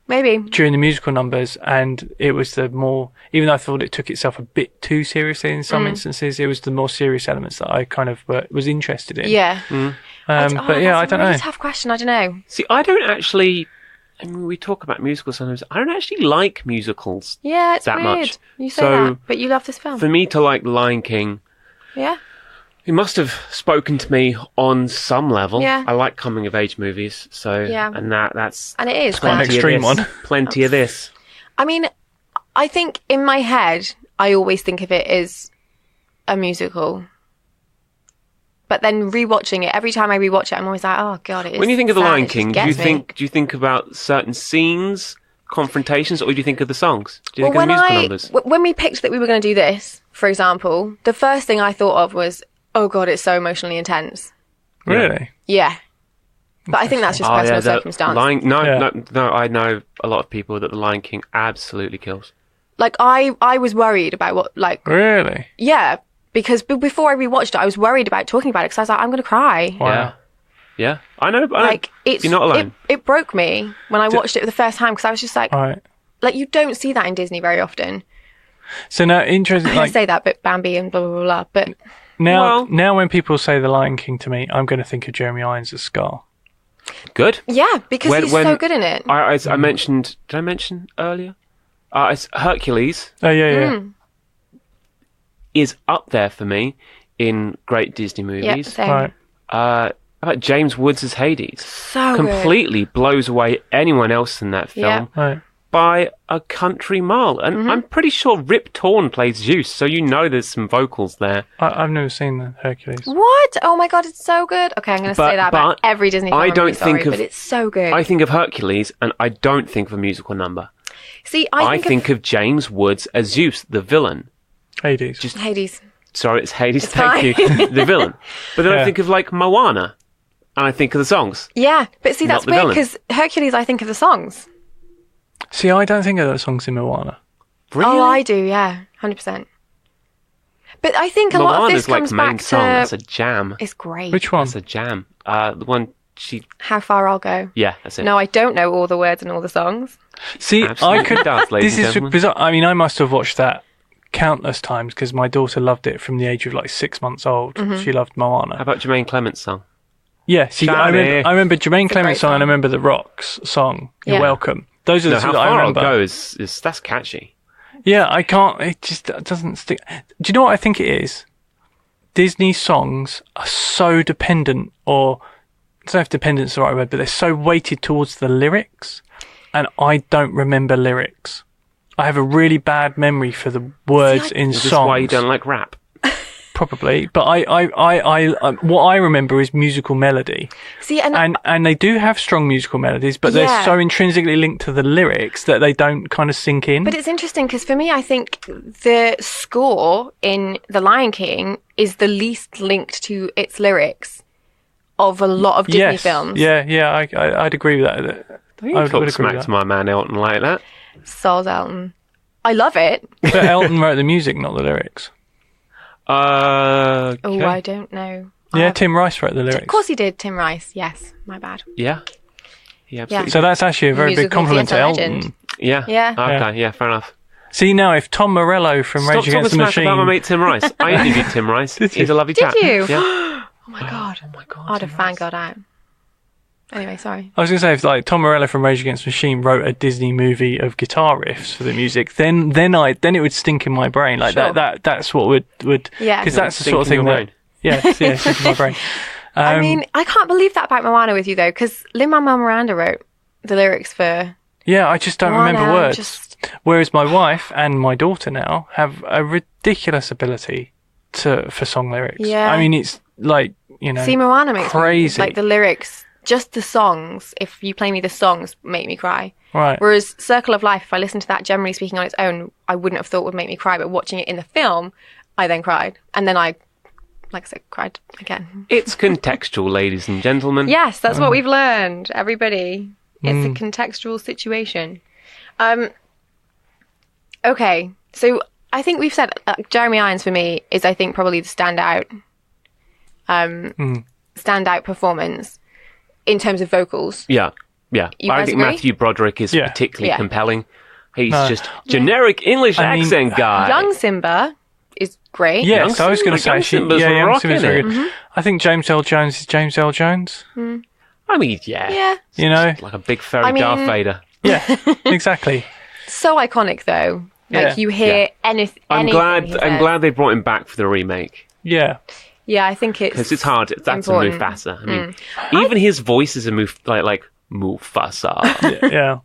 maybe. during the musical numbers, and it was the more, even though I thought it took itself a bit too seriously in some instances, it was the more serious elements that I kind of was interested in. Yeah. But yeah, I that's don't a really know. tough question. I don't know. See, I don't actually. I mean, we talk about musicals sometimes. I don't actually like musicals Yeah, it's that weird. much. You say So, that, but you love this film. For me to like Lion King, Yeah. it must have spoken to me on some level. Yeah. I like coming of age movies, so Yeah. and that's And it is. Quite an plenty of extreme this. one. Plenty of this. I mean, I think in my head, I always think of it as a musical. But then rewatching it, every time I rewatch it, I'm always like, oh god, it is. When you think of The sad, Lion it just King, do you gets me. think about certain scenes, confrontations, or do you think of the songs? Do you think of when the musical numbers? when we picked that we were going to do this, for example, the first thing I thought of was, oh god, it's so emotionally intense. Really? Yeah. But I think that's just personal circumstance. No, Yeah. no. I know a lot of people that The Lion King absolutely kills. Like I was worried about what, like, Really? yeah, because before I rewatched it, I was worried about talking about it because I was like, I'm going to cry. Wow. Yeah. I know. Like it's You're not alone. It broke me when I watched it for the first time because I was just like, All right. like you don't see that in Disney very often. So now, interesting. I Like say that, but Bambi and blah blah blah. blah. But now, when people say The Lion King to me, I'm going to think of Jeremy Irons as Scar. Good. yeah, because he's so good in it. I mentioned. Did I mention earlier? It's Hercules Oh yeah. is up there for me in great Disney Yeah, movies. same. Right. How about James Woods as Hades? So Completely blows away anyone else in that Yeah. film Right. by a country mile. And Mm-hmm. I'm pretty sure Rip Torn plays Zeus, so you know there's some vocals there. I've never seen the Hercules. good. What? Oh my god, it's so good. Okay, I'm going to But- say that about but every Disney film. I I'm don't really sorry, think of- but it's so good. I think of Hercules, and I don't think of a musical number. See, I I think of James Woods as Zeus, the villain. Hades. Just- Hades. Sorry, it's Hades, It's thank fine. you, the villain. But then I Yeah. think of like Moana, and I think of the songs. Yeah, but see, Not that's the weird villain. because Hercules, I think of the songs. See, I don't think of those songs in Moana. Really? Oh, I do. Yeah, 100%. But I think a lot of Moana's this like comes the main back song. That's to. a jam. It's great. Which one? That's a jam. The one she. How far I'll go. Yeah, that's it. No, I don't know all the words and all the songs. See, Absolutely I could. does, ladies This and is gentlemen. bizarre. I mean, I must have watched that countless times because my daughter loved it from the age of like 6 months old. Mm-hmm. She loved How Moana. about Jermaine Clement's song? Yeah, see, Charlie. I remember Jermaine Clement's great song and I song. remember The Rock's song, You're Yeah. Welcome. Those are the No, two How that I Far I'll remember. Go is that's catchy. Yeah, I can't. It just doesn't stick. Do you know what I think it is? Disney songs are so dependent, or don't know if dependent's the right word, but they're so weighted towards the lyrics, and I don't remember lyrics. I have a really bad memory for the words in songs. Is this why you don't like rap? Probably, but I what I remember is musical melody. See, and they do have strong musical melodies, but they're so intrinsically linked to the lyrics that they don't kind of sink in. But it's interesting because for me, I think the score in The Lion King is the least linked to its lyrics of a lot of Disney films. Yeah, I'd agree with that. Don't you talk smack to my man Elton like that? Soz Elton. I love it. But Elton wrote the music, not the lyrics. Okay. Oh, I don't know. Yeah, Tim Rice wrote the lyrics. Of course he did, Tim Rice. Yes, my bad. Yeah. Yeah, absolutely. So that's actually a very big compliment to Elton. Legend. Yeah. Yeah. Okay, yeah, fair enough. See, now, if Tom Morello from Rage Against the Machine... Stop talking about my mate Tim Rice. I interviewed Tim Rice. He's a lovely chap. Did you? Yeah. Oh my god. I'd have fangirled out. Anyway, sorry. I was going to say, if like Tom Morello from Rage Against the Machine wrote a Disney movie of guitar riffs for the music, then it would stink in my brain. Like Sure. that's what would Yeah. because that's the sort of thing that stink in my brain. I mean, I can't believe that about Moana with you though, because Lin-Manuel Miranda wrote the lyrics for. Yeah, I just don't remember Moana, words. Whereas my wife and my daughter now have a ridiculous ability for song lyrics. Yeah. I mean, it's like See, Moana makes crazy. Me, like the lyrics, just the songs. If you play me the songs, make me cry. Right. Whereas Circle of Life, if I listened to that, generally speaking, on its own, I wouldn't have thought would make me cry. But watching it in the film, I then cried, and then I, like I said, cried again. It's contextual, ladies and gentlemen. Yes, that's what we've learned, everybody. It's a contextual situation. Okay, so I think we've said Jeremy Irons for me is, I think, probably the standout performance in terms of vocals. Yeah. You I guys think agree? Matthew Broderick is particularly compelling. He's No. just generic English accent guy. Young Simba is great. Yes, Young I was going to Simba- say Young Simba's Young rocking Simba's very it. good. I think James L. Jones is James L. Jones. I mean, yeah. You know, Like a big furry Darth Vader. yeah, exactly. So iconic though. Like Yeah. you hear anything. I'm glad they brought him back for the remake. Yeah, Yeah, I think it's Because it's hard. That's important. a Mufasa. I mean, even his voice is a like Mufasa. yeah.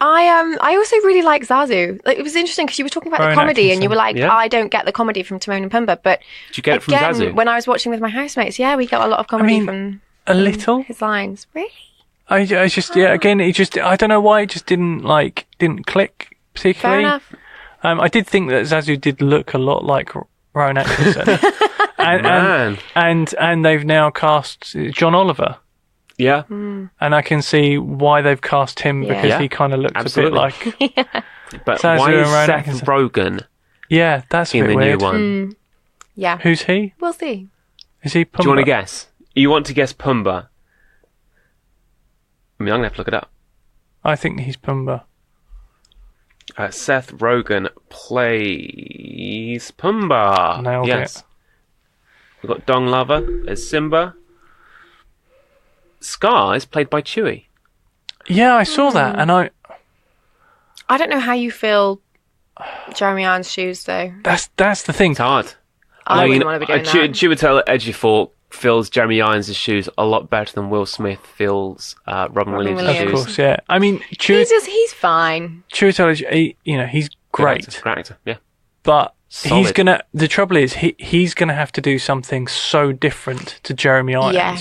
I also really like Zazu. Like, it was interesting because you were talking about Rowan the comedy and Atkinson. you were like, Yeah. I don't get the comedy from Timon and Pumbaa. But Did you get it from again, Zazu? when I was watching with my housemates, we got a lot of comedy mean, from A little. his lines. Really? I just again it just I don't know why it just didn't click particularly. Fair enough. I did think that Zazu did look a lot like Rowan Atkinson, Man. and they've now cast John Oliver, Yeah. Hmm. and I can see why they've cast him Yeah. because Yeah, he kind of looks absolutely. a bit like But Zazu why and is Rowan Seth Atkinson. Rogen yeah, that's a in bit the weird. new one? Yeah. Who's he? We'll see. Is he? Pumbaa? Do you want to guess? You want to guess Pumbaa? I mean, I'm going to have to look it up. I think he's Pumbaa. Seth Rogen plays Pumbaa. Nailed yes. it. We've got Dong Lover as Simba. Scar is played by Chewie. Yeah, I saw that, and I don't know how you feel Jeremy Irons' shoes though. that's the thing. It's hard. I wouldn't want to be doing that. Chiwetel Ejiofor fills Jeremy Irons' shoes a lot better than Will Smith fills Robin Williams' Williams. Of shoes. course, yeah. I mean, He's fine. Chiwetel, he's great. Great actor, yeah. But Solid. the trouble is he's gonna have to do something so different to Jeremy Irons. Yeah.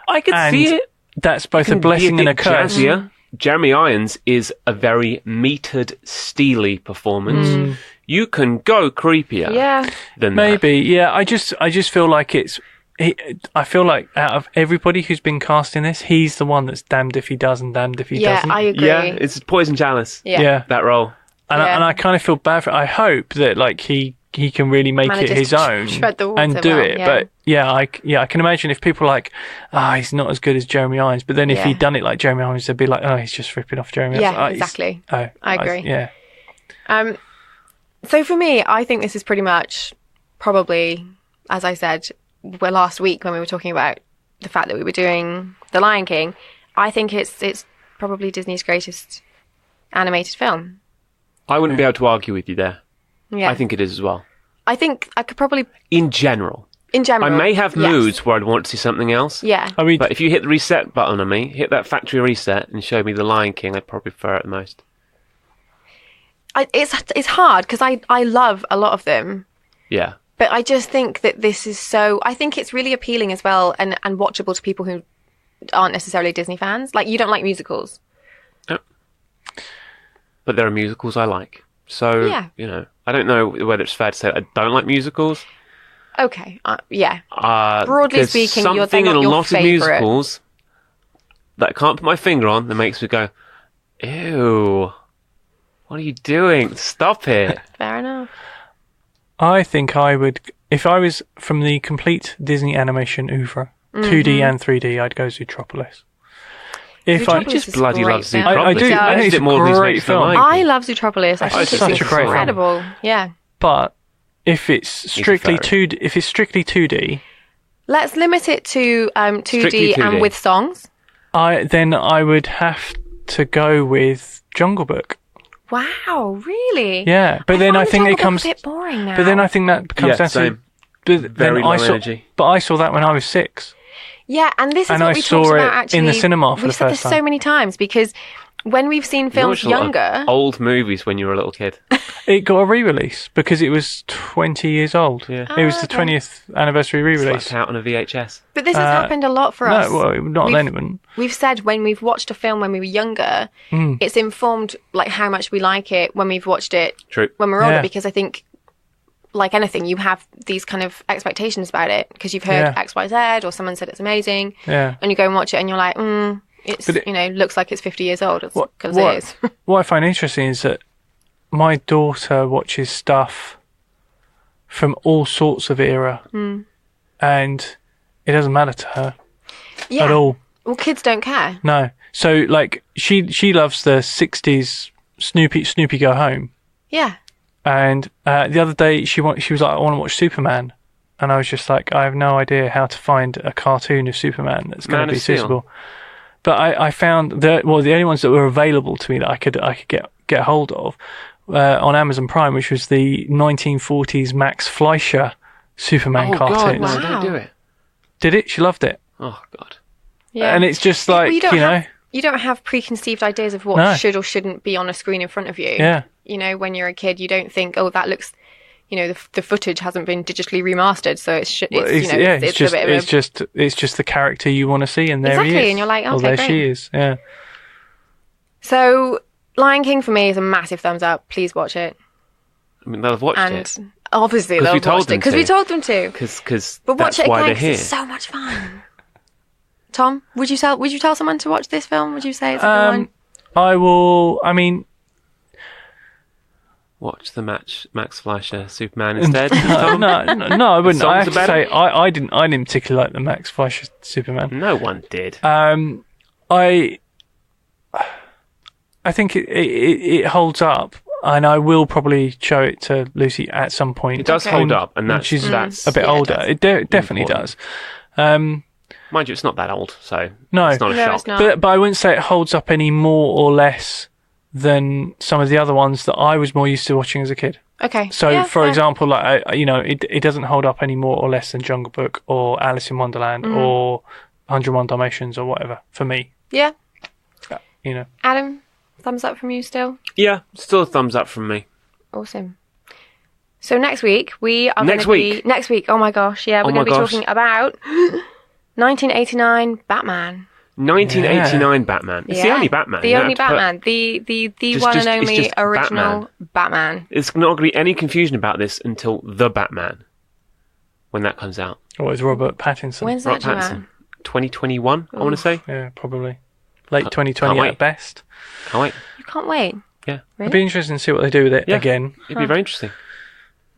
I could And see it. that's both a Can be blessing and a bit curse. jazzier. Jeremy Irons is a very metered, steely performance. You can go creepier Yeah. than Maybe, yeah. I just feel like I feel like out of everybody who's been cast in this, he's the one that's damned if he does and damned if he Yeah, doesn't. I that. agree. Yeah, it's Poison Chalice, Yeah. that role. And Yeah. I kind of feel bad for it. I hope that like he can really make it Manages his to own tread the water and do well, it. yeah. But I can imagine if people are like, he's not as good as Jeremy Irons. But then if Yeah. he'd done it like Jeremy Irons, they'd be like, he's just ripping off Jeremy Yeah, Irons. exactly. I agree. Yeah. So for me, I think this is pretty much probably, as I said, last week when we were talking about the fact that we were doing The Lion King, I think it's probably Disney's greatest animated film. I wouldn't be able to argue with you there. Yeah. I think it is as well. I think I could probably, In general. in general. I may have yes. moods where I'd want to see something else. Yeah. I mean, But if you hit the reset button on me, hit that factory reset and show me The Lion King, I'd probably prefer it the most. It's hard because I love a lot of them. Yeah. But I just think that this is so... I think it's really appealing as well and watchable to people who aren't necessarily Disney fans. Like, you don't like musicals. No. But there are musicals I like. So, Yeah. you know, I don't know whether it's fair to say I don't like musicals. Okay, yeah. Broadly There's speaking, they're something not in a your lot favourite. of musicals that I can't put my finger on that makes me go, ew, what are you doing? Stop it. Fair enough. I think I would, if I was from the complete Disney animation oeuvre, 2D and 3D, I'd go Zootropolis. If I Zootropolis just is bloody great love film. Zootropolis. I do. I think it's a great film. I love Zootropolis. I think It's it's such a great film. incredible. Yeah. But if it's strictly fairy. 2D, if it's strictly 2D, Let's limit it to 2D, Strictly 2D. and with songs. then I would have to go with Jungle Book. Wow, really? Yeah, but then I find think the it Jungle Book comes. a bit boring now. But then I think that comes Yeah, down same. to. But Very then I low saw, energy. But I saw that when I was 6. Yeah, and this is And what I we saw talked it about actually. in the cinema for We've the said first this so time. many times because when we've seen films You watched a lot of younger, old movies when you were a little kid. It got a re-release because it was 20 years old. Yeah. It was the 20th anniversary re-release. Slapped out on a VHS. but this has happened a lot for us. No, well, not then it wouldn't. We've said when we've watched a film when we were younger, Mm. it's informed like how much we like it when we've watched it True. when we're older Yeah. because I think like anything you have these kind of expectations about it because you've heard Yeah. XYZ or someone said it's amazing Yeah. and you go and watch it and you're like it's But it- looks like it's 50 years old because what- it is. What I find interesting is that my daughter watches stuff from all sorts of era, and it doesn't matter to her Yeah. at all. Well, kids don't care. No. So, like, she loves the 60s Snoopy Go Home. Yeah. And the other day, she was like, I want to watch Superman. And I was just like, I have no idea how to find a cartoon of Superman that's going Man to be of Steel. suitable. But I found the only ones that were available to me that I could get hold of on Amazon Prime, which was the 1940s Max Fleischer Superman Oh, God, cartoons. no, Wow. don't do it. Did it? She loved it. Oh, God. Yeah. And it's just Well, like, you don't you know, have- you don't have preconceived ideas of what No. should or shouldn't be on a screen in front of you. Yeah. You know, when you're a kid, you don't think, oh, that looks, you know, the footage hasn't been digitally remastered, so it's you know, it's just a bit of a... it's just the character you want to see, and there Exactly, he is. and you're like, oh, okay, there great. she is. Yeah. So, Lion King for me is a massive thumbs up. Please watch it. I mean, they'll have watched And it. obviously 'Cause they'll we have told watched it them because to. we told them to. Because But watch that's it why again they're 'cause here. it's so much fun. Tom, would you tell someone to watch this film? Would you say it's a good one? I will. I mean, Watch the Max Fleischer Superman instead. no, I wouldn't. I have songs to are say, better? I didn't particularly like the Max Fleischer Superman. No one did. I think it holds up, and I will probably show it to Lucy at some point. It does Okay. hold up, and when that's she's that's a bit Yeah, it older. does. It definitely Important. does. Mind you, it's not that old, so No. it's not a No, shock. it's not. But I wouldn't say it holds up any more or less than some of the other ones that I was more used to watching as a kid. Okay. So, Yeah, for fair. example, like it doesn't hold up any more or less than Jungle Book or Alice in Wonderland Mm-hmm. or 101 Dalmatians or whatever for me. Yeah. You know, Adam, thumbs up from you still? Yeah, still a thumbs up from me. Awesome. So next week we are Next gonna week? be next week. Oh my gosh, yeah, we're Oh going to my be gosh. talking about 1989 Batman. 1989 Batman. It's the only Batman. The you only don't have to put- Batman. The Just- one just- and it's only just original Batman. There's not going to be any confusion about this until The Batman, when that comes out. or it's Robert Pattinson. When's Robert that due out? Pattinson. 2021, I want to say. Yeah, probably late Can't 2020 wait. at best. Can't wait. You can't wait. Yeah. It'd be interesting to see what they do with it Yeah. again. It'd be very interesting.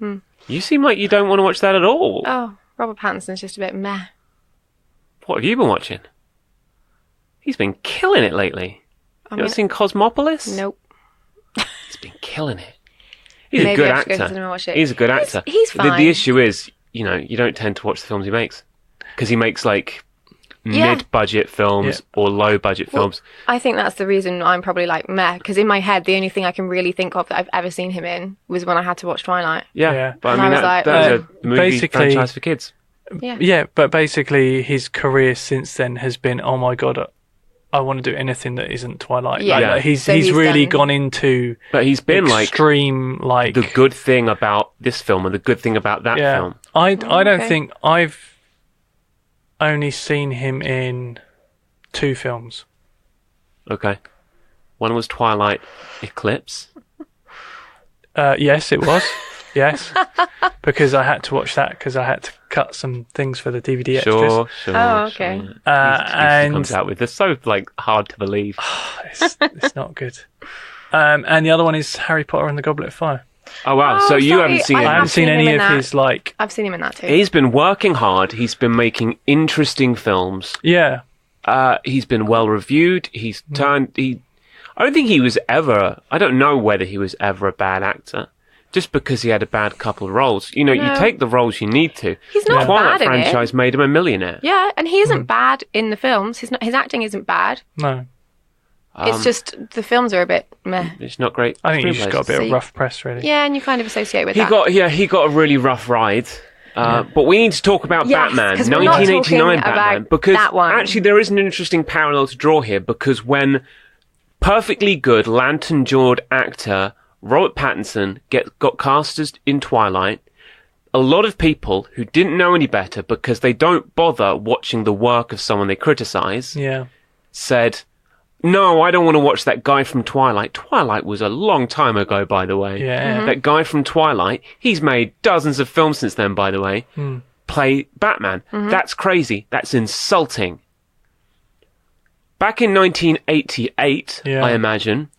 You seem like you don't want to watch that at all. Oh, Robert Pattinson's just a bit meh. What have you been watching? He's been killing it lately. I You mean, ever seen Cosmopolis? nope. He's been killing it. He's Maybe a good I should go to actor. cinema and watch it. He's a good actor. He's The fine. issue is, you don't tend to watch the films he makes. Because he makes, like, Yeah. mid-budget films or low-budget films. I think that's the reason I'm probably like meh, because in my head, the only thing I can really think of that I've ever seen him in was when I had to watch Twilight. Yeah. Yeah. But And I mean, I was like, that's a movie basically- franchise for kids. Yeah. But basically his career since then has been, oh my God, I want to do anything that isn't Twilight. Yeah. Like, he's So he's really done- gone into But he's been extreme, like the good thing about this film and the good thing about that film. I don't okay. think I've only seen him in 2 films. Okay. One was Twilight Eclipse. Yes, it was. Yes, because I had to watch that because I had to cut some things for the DVD extras. Sure. Oh, okay. Sure. And He comes out with. They're so hard to believe. it's not good. And the other one is Harry Potter and the Goblet of Fire. Oh wow! Oh, So you sorry, haven't seen I it. I haven't seen seen him any in of that. his like. I've seen him in that too. He's been working hard. He's been making interesting films. Yeah, He's been well reviewed. He's turned. I don't think he was ever. I don't know whether he was ever a bad actor. Just because he had a bad couple of roles. You know, you take the roles you need to. He's not The Twilight bad in it. franchise made him a millionaire. Yeah, and he isn't bad in the films. His acting isn't bad. no, It's just the films are a bit meh. It's not great. I think you just got a bit So of you- rough press, really. Yeah, and you kind of associate with He that. he got a really rough ride. But we need to talk about Yes, Batman, 'cause we're not 1989 talking Batman, about because that one. actually there is an interesting parallel to draw here. Because when perfectly good lantern-jawed actor Robert Pattinson got cast as in Twilight, a lot of people who didn't know any better because they don't bother watching the work of someone they criticize Yeah. said, "No, I don't want to watch that guy from Twilight." Twilight was a long time ago, by the way. Yeah. That guy from Twilight, he's made dozens of films since then, by the way, play Batman. That's crazy. That's insulting. Back in 1988, Yeah. I imagine,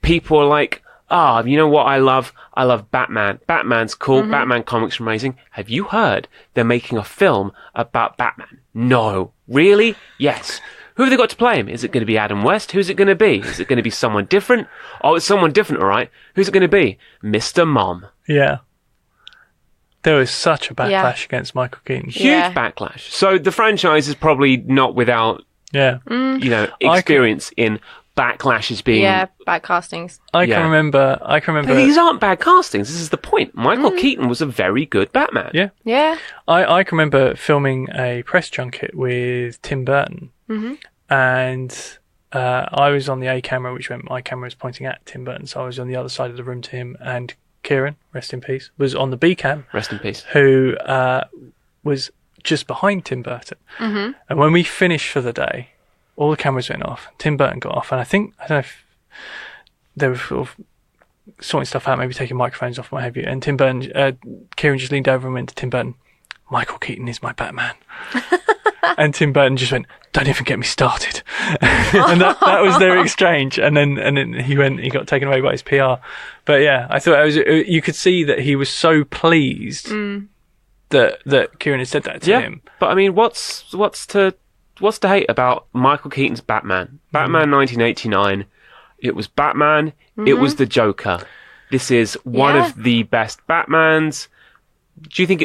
people were like, you know what I love? I love Batman. Batman's cool. Batman comics are amazing. Have you heard they're making a film about Batman? No. Really? Yes. Who have they got to play him? Is it going to be Adam West? Who's it going to be? Is it going to be someone different? Oh, it's someone different, all right. Who's it going to be? Mr. Mom. Yeah. There was such a backlash against Michael Keaton. Huge Yeah. backlash. So the franchise is probably not without, Yeah. experience in backlashes being... Yeah, bad castings. I Yeah. can remember. But these aren't bad castings. This is the point. Michael Keaton was a very good Batman. Yeah. Yeah. I can remember filming a press junket with Tim Burton, and I was on the A camera, which meant my camera was pointing at Tim Burton, so I was on the other side of the room to him. And Kieran, rest in peace, was on the B cam, Rest in peace. who was just behind Tim Burton. And when we finished for the day, all the cameras went off. Tim Burton got off, and I don't know if they were sort of sorting stuff out, maybe taking microphones off, what have you. And Tim Burton, Kieran just leaned over and went to Tim Burton, "Michael Keaton is my Batman." And Tim Burton just went, "Don't even get me started." And that was their exchange. And then he got taken away by his PR. But yeah, I thought you could see that he was so pleased that Kieran had said that to him. But I mean, what's to hate about Michael Keaton's Batman? Batman 1989. It was Batman. It was the Joker. This is one Yeah. of the best Batmans. Do you think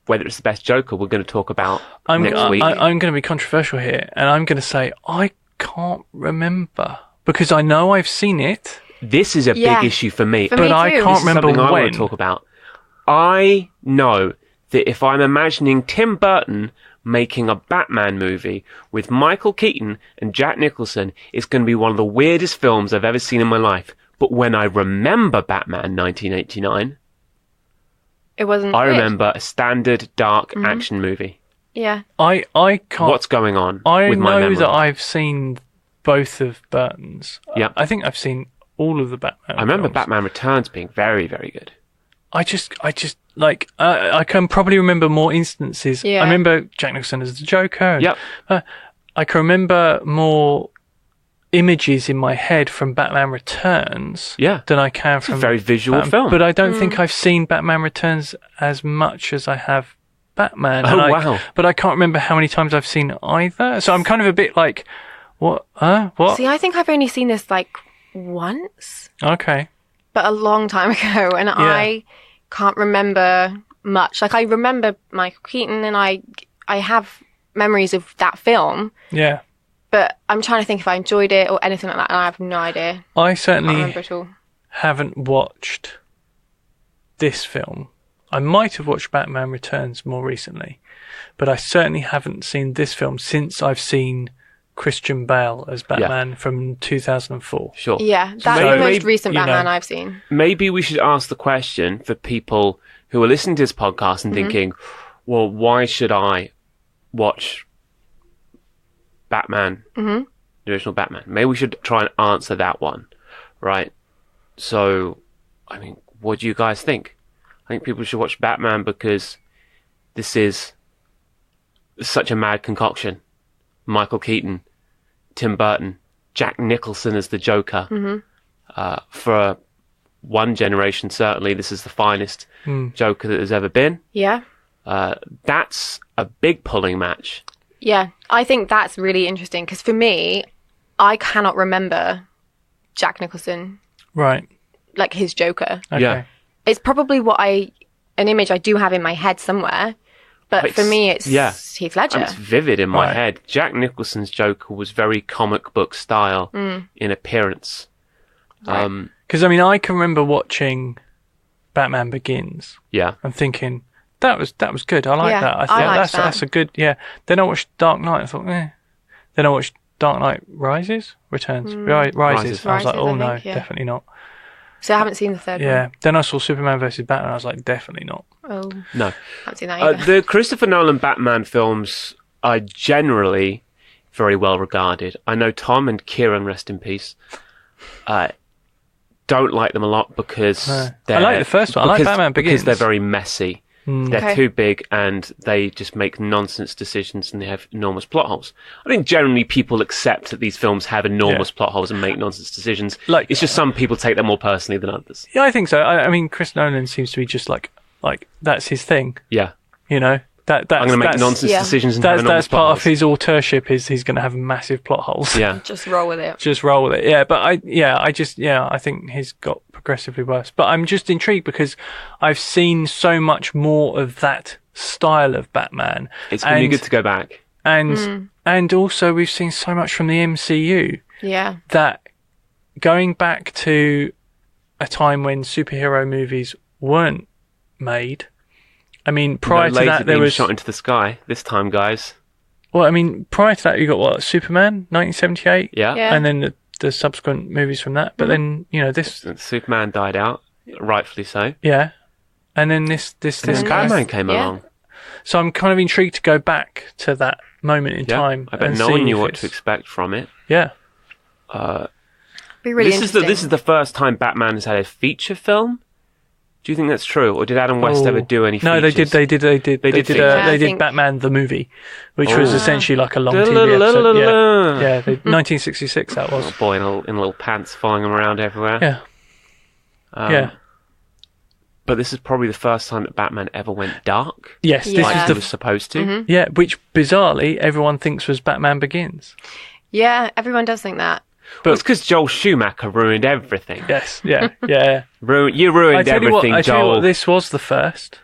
whether it's the best Joker? We're going to talk about next week. I'm going to be controversial here, and I'm going to say I can't remember because I know I've seen it, This is a Yeah. big issue for me. For but me I too. can't This is remember something I when. want to talk about. I know that if I'm imagining Tim Burton making a Batman movie with Michael Keaton and Jack Nicholson, it's going to be one of the weirdest films I've ever seen in my life. But when I remember Batman 1989, It wasn't. I weird. remember a standard dark action movie. Yeah. I can't. What's going on I with my know memory? that I've seen both of Burton's. Yeah. I think I've seen all of the Batman. I remember films. Batman Returns being very, very good. I just like I can probably remember more instances. Yeah. I remember Jack Nicholson as the Joker. And, Yep. I can remember more images in my head from Batman Returns. Yeah. Than I can It's a from very visual Batman. film. But I don't think I've seen Batman Returns as much as I have Batman. Oh, And wow. But I can't remember how many times I've seen either. So I'm kind of a bit like, what? What? See, I think I've only seen this like once, Okay. but a long time ago, and I can't remember much. Like I remember Michael Keaton, and I have memories of that film, Yeah. but I'm trying to think if I enjoyed it or anything like that, and I have no idea. I I can't certainly remember at all. haven't watched this film. I might have watched Batman Returns more recently, but I certainly haven't seen this film since I've seen Christian Bale as Batman from 2004. Sure. Yeah, that's the most recent Batman I've seen. Maybe we should ask the question for people who are listening to this podcast and thinking, well, why should I watch Batman, the original Batman? Maybe we should try and answer that one, right? So, I mean, what do you guys think? I think people should watch Batman because this is such a mad concoction. Michael Keaton, Tim Burton, Jack Nicholson as the Joker. For one generation, certainly, this is the finest Joker that there's ever been. Yeah. That's a big pulling match. Yeah, I think that's really interesting because for me, I cannot remember Jack Nicholson, Right. like his Joker. Okay. Yeah. It's probably an image I do have in my head somewhere, but for me, it's Heath Ledger. And it's vivid in my Right. head. Jack Nicholson's Joker was very comic book style in appearance. Because, I mean, I can remember watching Batman Begins Yeah. and thinking, that was good. I like Yeah, that. I I think liked that. that's a good, Then I watched Dark Knight. I thought, eh. Then I watched Dark Knight Rises? Rises. Rises. I was like, Rises, oh I no, think, yeah. definitely not. So I haven't seen the third Yeah. one. Then I saw Superman versus Batman. I was like, definitely not. Oh, No. haven't seen that either. The Christopher Nolan Batman films are generally very well regarded. I know Tom and Kieran, rest in peace, don't like them a lot because I like the first one. I like Batman Begins. because they're very messy. They're Okay. too big and they just make nonsense decisions and they have enormous plot holes. I think generally people accept that these films have enormous plot holes and make nonsense decisions. Like- it's just some people take them more personally than others. Yeah, I think so. I mean, Chris Nolan seems to be just like that's his thing. Yeah. You know, that's I'm going to make nonsense yeah. decisions and have That's enormous plot part holes. of his auteurship is he's going to have massive plot holes. Yeah. Just roll with it. Just roll with it. Yeah, but I think he's got progressively worse. But I'm just intrigued because I've seen so much more of that style of Batman. It's going to be good to go back. And also we've seen so much from the MCU Yeah. that going back to a time when superhero movies weren't made. I mean, prior to that there was shot into the sky this time, guys. Well, I mean, prior to that, you got what, Superman, 1978, Yeah. Yeah. and then the subsequent movies from that. But then, you know, this, Superman died out, rightfully so. yeah, and then this And Batman came Yeah. along. So I'm kind of intrigued to go back to that moment in Yeah. time. I bet and no see one knew if what it's- to expect from it. Yeah, Be really This interesting. is the first time Batman has had a feature film. Do you think that's true, or did Adam West ever do any? No, features? they did features. I they did think- Batman the movie, which was essentially like a long TV Da-la-la-la-la-la. episode. Yeah, 1966 that was. Oh boy, in little pants, following him around everywhere. Yeah, yeah. But this is probably the first time that Batman ever went dark. Yes, this Yeah. Like is he the was supposed to. yeah, which bizarrely everyone thinks was Batman Begins. Yeah, everyone does think that. But it's because Joel Schumacher ruined everything. Yes, yeah, yeah. You ruined I tell you everything, what, Joel. this was the first.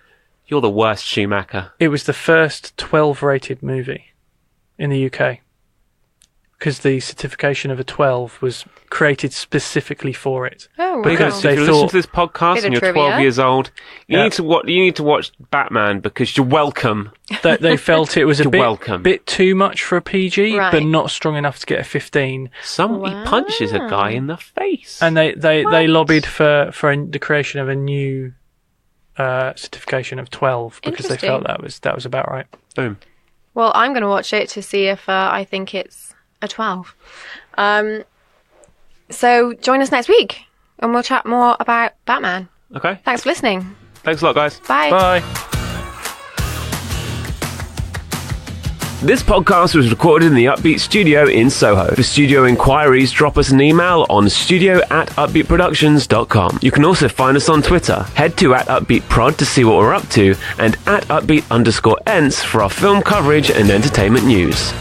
You're the worst Schumacher. It was the first 12-rated movie in the UK. Because the certification of a 12 was created specifically for it. Oh, wow. Because They if you listen thought- to this podcast Bit and of you're 12 trivia. years old, you Yeah. need to watch Batman because you're welcome. That they felt it was a You're bit, welcome. bit too much for a PG, Right. but not strong enough to get a 15. He punches a guy in the face. And they lobbied for the creation of a new certification of 12 because they felt that was about right. Boom. Well, I'm going to watch it to see if I think it's a 12. So join us next week and we'll chat more about Batman. Okay. Thanks for listening. Thanks a lot, guys. Bye. Bye. This podcast was recorded in the Upbeat Studio in Soho. For studio inquiries, drop us an email on studio@upbeatproductions.com. You can also find us on Twitter. Head to @upbeatprod to see what we're up to and @upbeat_ents for our film coverage and entertainment news.